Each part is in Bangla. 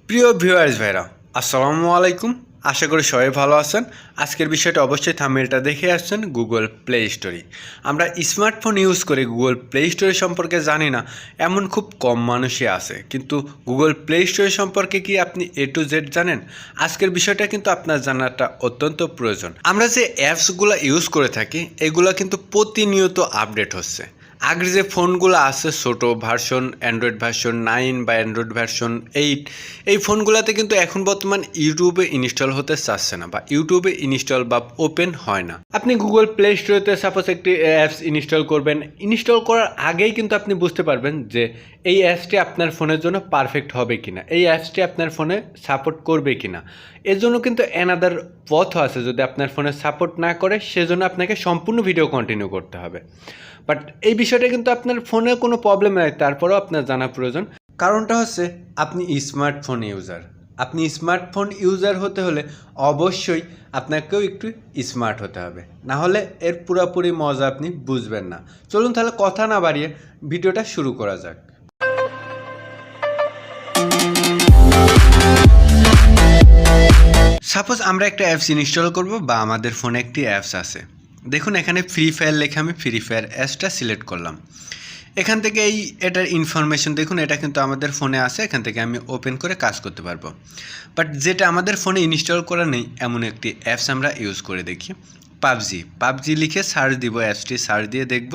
প্রিয় ভিউয়ার্স ভাইরা, আসসালামু আলাইকুম। আশা করি সবাই ভালো আছেন। আজকের বিষয়টা অবশ্যই থাম্বনেলটা দেখে আসছেন গুগল প্লে স্টোরে। আমরা স্মার্টফোন ইউজ করে গুগল প্লে স্টোর সম্পর্কে জানি না এমন খুব কম মানুষই আছে, কিন্তু গুগল প্লে স্টোর সম্পর্কে কি আপনি এ টু জেড জানেন? আজকের বিষয়টা কিন্তু আপনার জানাটা অত্যন্ত প্রয়োজন। আমরা যে অ্যাপসগুলো ইউজ করে থাকি এগুলো কিন্তু প্রতিনিয়ত আপডেট হচ্ছে। আগের যে ফোনগুলো আছে ছোটো ভার্সন, অ্যান্ড্রয়েড ভার্সন 9 বা অ্যান্ড্রয়েড ভার্সন 8, এই ফোনগুলোতে কিন্তু এখন বর্তমান ইউটিউবে ইনস্টল হতে চাচ্ছে না বা ইউটিউবে ইনস্টল বা ওপেন হয় না। আপনি গুগল প্লে স্টোরেতে সাপোজ একটি অ্যাপস ইনস্টল করবেন, ইনস্টল করার আগেই কিন্তু আপনি বুঝতে পারবেন যে এই অ্যাপসটি আপনার ফোনের জন্য পারফেক্ট হবে কিনা, এই অ্যাপসটি আপনার ফোনে সাপোর্ট করবে কিনা। এর জন্য কিন্তু অ্যানাদার পথও আছে, যদি আপনার ফোনে সাপোর্ট না করে সেজন্য আপনাকে সম্পূর্ণ ভিডিও কন্টিনিউ করতে হবে। বাট এই বিষয়টা কিন্তু আপনার ফোনে কোনো প্রবলেম নাই, তারপরেও আপনার জানা প্রয়োজন। কারণটা হচ্ছে আপনি স্মার্টফোন ইউজার। আপনি স্মার্টফোন ইউজার হতে হলে অবশ্যই আপনাকেও একটু স্মার্ট হতে হবে, না হলে এর পুরোপুরি মজা আপনি বুঝবেন না। চলুন তাহলে কথা না বাড়িয়ে ভিডিওটা শুরু করা যাক। সাপোজ আমরা একটা অ্যাপস ইনস্টল করব বা আমাদের ফোনে একটি অ্যাপস আছে। দেখুন এখানে ফ্রি ফায়ার লেখা, আমি ফ্রি ফায়ার অ্যাপসটা সিলেক্ট করলাম। এখান থেকে এটার ইনফরমেশন দেখুন, এটা কিন্তু আমাদের ফোনে আছে, এখান থেকে আমি ওপেন করে কাজ করতে পারবো। বাট যেটা আমাদের ফোনে ইনস্টল করা নেই এমন একটি অ্যাপস আমরা ইউজ করে দেখি। পাবজি লিখে সার্চ দিব, অ্যাপসটি সার্চ দিয়ে দেখব।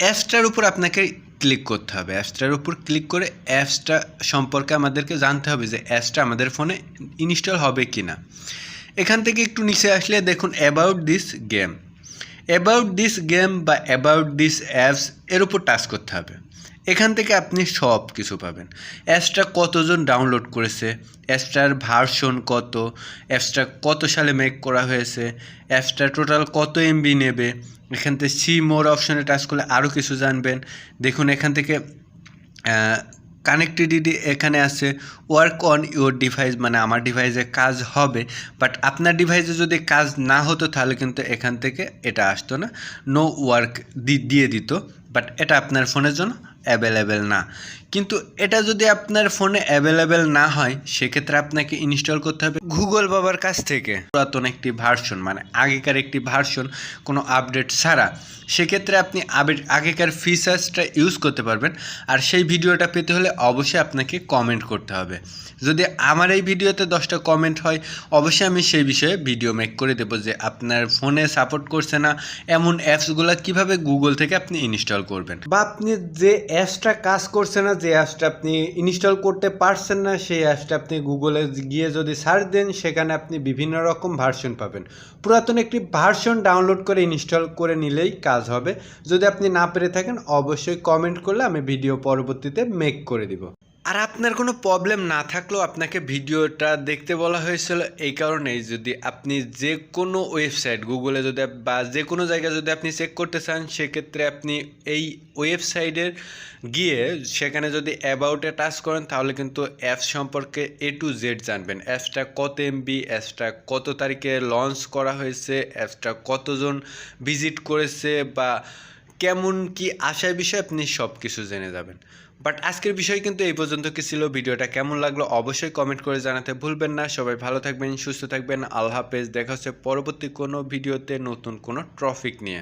অ্যাপসটার উপর আপনাকে ক্লিক করতে হবে। অ্যাপসটার উপর ক্লিক করে অ্যাপসটা সম্পর্কে আমাদেরকে জানতে হবে যে অ্যাপসটা আমাদের ফোনে ইনস্টল হবে কি না। এখান থেকে একটু নিচে আসলে দেখুন অ্যাবাউট দিস গেম বা অ্যাবাউট দিস অ্যাপস এর উপর টাচ করতে হবে। এখান থেকে আপনি সব কিছু পাবেন। অ্যাপসটা কতজন ডাউনলোড করেছে, অ্যাপসটার ভার্সন কত, অ্যাপসটা কত সালে মেক করা হয়েছে, অ্যাপসটা টোটাল কত এমবি নেবে। এখান থেকে সি মোর অপশনে টাচ করলে আরও কিছু জানবেন। দেখুন এখান থেকে কানেক্টিভিটি এখানে আছে, ওয়ার্ক অন ইউর ডিভাইস, মানে আমার ডিভাইসে কাজ হবে। বাট আপনার ডিভাইসে যদি কাজ না হতো তাহলে কিন্তু এখান থেকে এটা আসতো না, নো ওয়ার্ক দিয়ে দিত। বাট এটা আপনার ফোনের জন্য অ্যাভেলেবেল না। কিন্তু এটা যদি আপনার ফোনে অ্যাভেলেবেল না হয় সেক্ষেত্রে আপনাকে ইনস্টল করতে হবে গুগল বাবার কাছ থেকে পুরাতন একটি ভার্সন, মানে আগেকার একটি ভার্সন, কোনো আপডেট ছাড়া। সেক্ষেত্রে আপনি আগেকার ফিচার্সটা ইউজ করতে পারবেন। আর সেই ভিডিওটা পেতে হলে অবশ্যই আপনাকে কমেন্ট করতে হবে। যদি আমার এই ভিডিওতে 10টা কমেন্ট হয় অবশ্যই আমি সেই বিষয়ে ভিডিও মেক করে দেবো যে আপনার ফোনে সাপোর্ট করছে না এমন অ্যাপসগুলো কিভাবে গুগল থেকে আপনি ইনস্টল করবেন, বা আপনি যে অ্যাপসটা কাজ করছে না, যে অ্যাপসটা আপনি ইনস্টল করতে পারছেন না, সেই অ্যাপসটা আপনি গুগলে গিয়ে যদি সার্চ দেন সেখানে আপনি বিভিন্ন রকম ভার্সন পাবেন। পুরাতন একটি ভার্সন ডাউনলোড করে ইনস্টল করে নিলেই কাজ হবে। যদি আপনি না পেরে থাকেন অবশ্যই কমেন্ট করলে আমি ভিডিও পরবর্তীতে মেক করে দিব। আর আপনার কোনো প্রবলেম না থাকলেও আপনাকে ভিডিওটা দেখতে বলা হয়েছিল এই কারণেই, যদি আপনি যে কোনো ওয়েবসাইট গুগলে যদি বা যে কোনো জায়গায় যদি আপনি চেক করতে চান সেক্ষেত্রে আপনি এই ওয়েবসাইটের গিয়ে সেখানে যদি অ্যাবাউটে টাচ করেন তাহলে কিন্তু অ্যাপস সম্পর্কে এ টু জেড জানবেন। অ্যাপসটা কত এমবি, অ্যাপসটা কত তারিখে লঞ্চ করা হয়েছে, অ্যাপসটা কতজন ভিজিট করেছে বা কেমন কি আশার বিষয়ে আপনি সব কিছু জেনে যাবেন। বাট আজকের বিষয় কিন্তু এই পর্যন্ত কি ছিল। ভিডিওটা কেমন লাগলো অবশ্যই কমেন্ট করে জানাতে ভুলবেন না। সবাই ভালো থাকবেন, সুস্থ থাকবেন। আল্লাহ হাফেজ। দেখা হচ্ছে পরবর্তী কোনো ভিডিওতে নতুন কোনো টপিক নিয়ে।